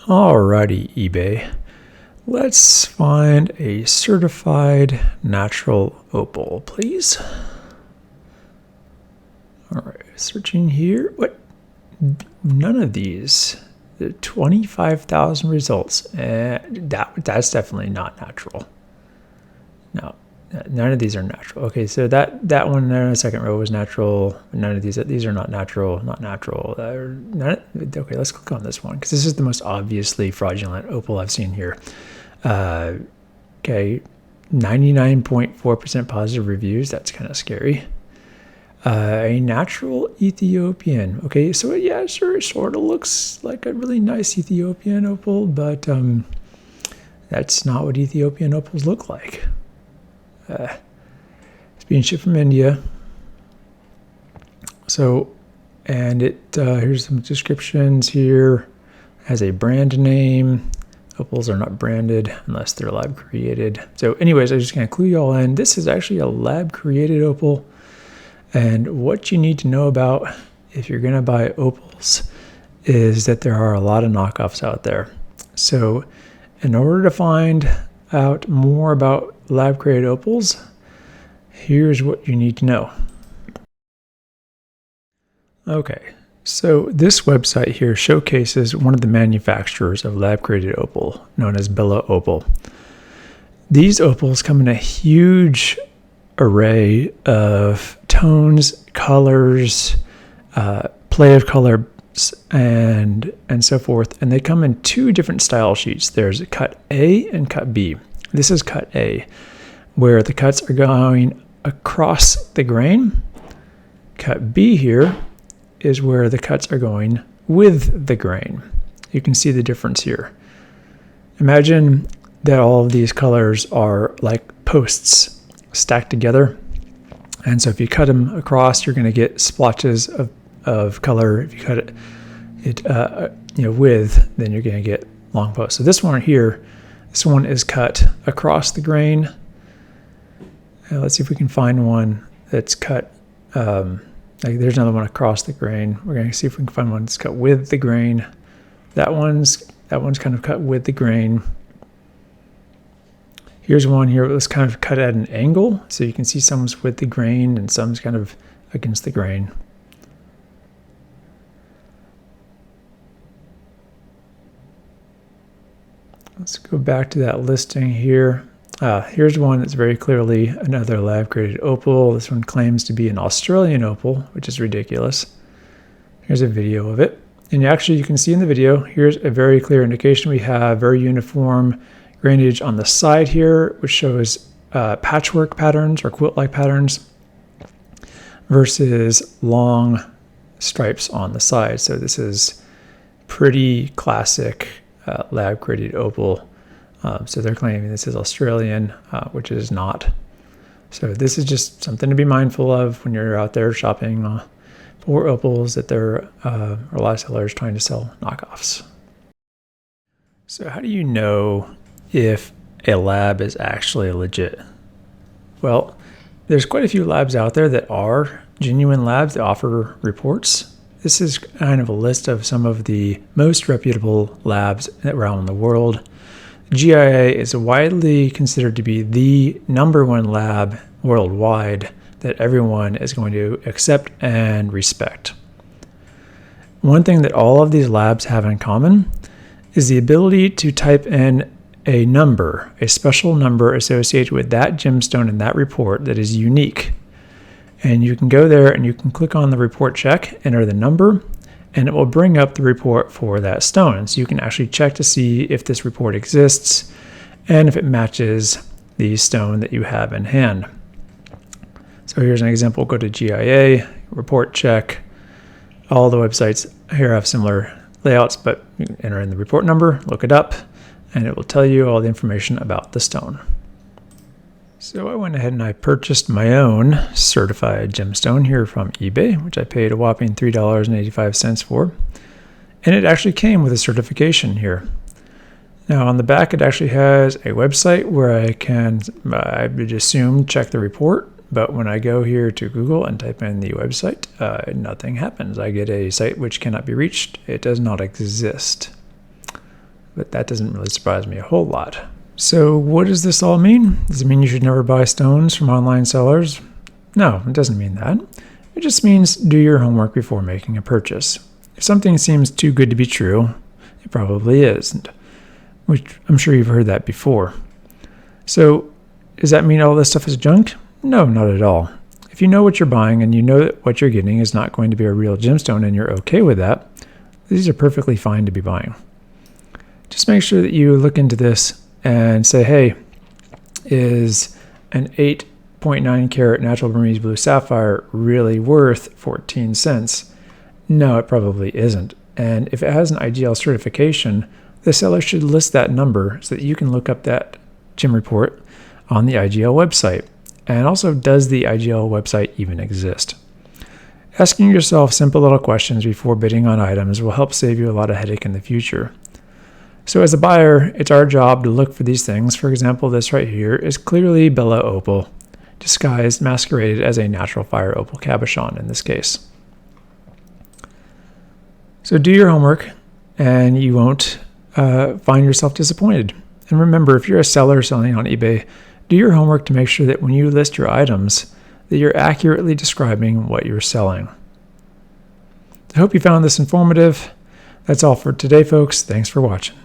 Alrighty, eBay. Let's find a certified natural opal, please. Alright, searching here. What? None of these. The 25,000 results. That's definitely not natural. No, none of these are natural. Okay, so that one there in the second row was natural. None of these are not natural. Not natural. Okay, let's click on this one because this is the most obviously fraudulent opal I've seen here. Okay, 99.4% positive reviews. That's kind of scary. A natural Ethiopian. Okay, so yeah, sure, it sort of looks like a really nice Ethiopian opal, but that's not what Ethiopian opals look like. It's being shipped from India. So, and here's some descriptions here. Has a brand name. Opals are not branded unless they're lab created. So anyways, I'm just going to clue you all in. This is actually a lab created opal. And what you need to know about if you're going to buy opals is that there are a lot of knockoffs out there. So in order to find out more about lab created opals, here's what you need to know. Okay, so this website here showcases one of the manufacturers of lab created opal, known as Bella Opal. These opals come in a huge array of tones, colors, play of colors, and so forth. And they come in two different style sheets. There's cut A and cut B. This is cut A, where the cuts are going across the grain. Cut B here is where the cuts are going with the grain. You can see the difference here. Imagine that all of these colors are like posts stacked together, and so if you cut them across, you're going to get splotches of color. If you cut it with, then you're going to get long posts. So this one here, this one is cut across the grain. Let's see if we can find one that's cut. Like there's another one across the grain. We're going to see if we can find one that's cut with the grain. That one's kind of cut with the grain. Here's one here that's kind of cut at an angle, so you can see some's with the grain and some's kind of against the grain. Let's go back to that listing here. Here's one that's very clearly another lab-created opal. This one claims to be an Australian opal, which is ridiculous. Here's a video of it. And actually, you can see in the video, here's a very clear indication. We have very uniform grainage on the side here, which shows patchwork patterns or quilt-like patterns versus long stripes on the side. So this is pretty classic lab-created opal. So they're claiming this is Australian, which is not. So this is just something to be mindful of when you're out there shopping for opals, that there are a lot of sellers trying to sell knockoffs. So how do you know if a lab is actually legit? Well, there's quite a few labs out there that are genuine labs that offer reports. This is kind of a list of some of the most reputable labs around the world. GIA is widely considered to be the #1 lab worldwide that everyone is going to accept and respect. One thing that all of these labs have in common is the ability to type in a number, a special number associated with that gemstone in that report that is unique. And you can go there and you can click on the report check, enter the number, and it will bring up the report for that stone. So you can actually check to see if this report exists and if it matches the stone that you have in hand. So here's an example. Go to GIA, report check. All the websites here have similar layouts, but you can enter in the report number, look it up, and it will tell you all the information about the stone. So I went ahead and I purchased my own certified gemstone here from eBay, which I paid a whopping $3.85 for. And it actually came with a certification here. Now on the back, it actually has a website where I can, I would assume, check the report. But when I go here to Google and type in the website, nothing happens. I get a site which cannot be reached. It does not exist. but that doesn't really surprise me a whole lot. So what does this all mean? Does it mean you should never buy stones from online sellers? No, it doesn't mean that. It just means do your homework before making a purchase. If something seems too good to be true, it probably isn't, which I'm sure you've heard that before. So does that mean all this stuff is junk? No, not at all. If you know what you're buying and you know that what you're getting is not going to be a real gemstone and you're okay with that, these are perfectly fine to be buying. Just make sure that you look into this and say, hey, is an 8.9 carat natural Burmese blue sapphire really worth 14 cents? No, it probably isn't. And if it has an IGL certification, the seller should list that number so that you can look up that gem report on the IGL website. And also, does the IGL website even exist? Asking yourself simple little questions before bidding on items will help save you a lot of headache in the future. So as a buyer, it's our job to look for these things. For example, this right here is clearly Bella opal, disguised, masqueraded as a natural fire opal cabochon in this case. So do your homework and you won't find yourself disappointed. And remember, if you're a seller selling on eBay, do your homework to make sure that when you list your items, that you're accurately describing what you're selling. I hope you found this informative. That's all for today, folks. Thanks for watching.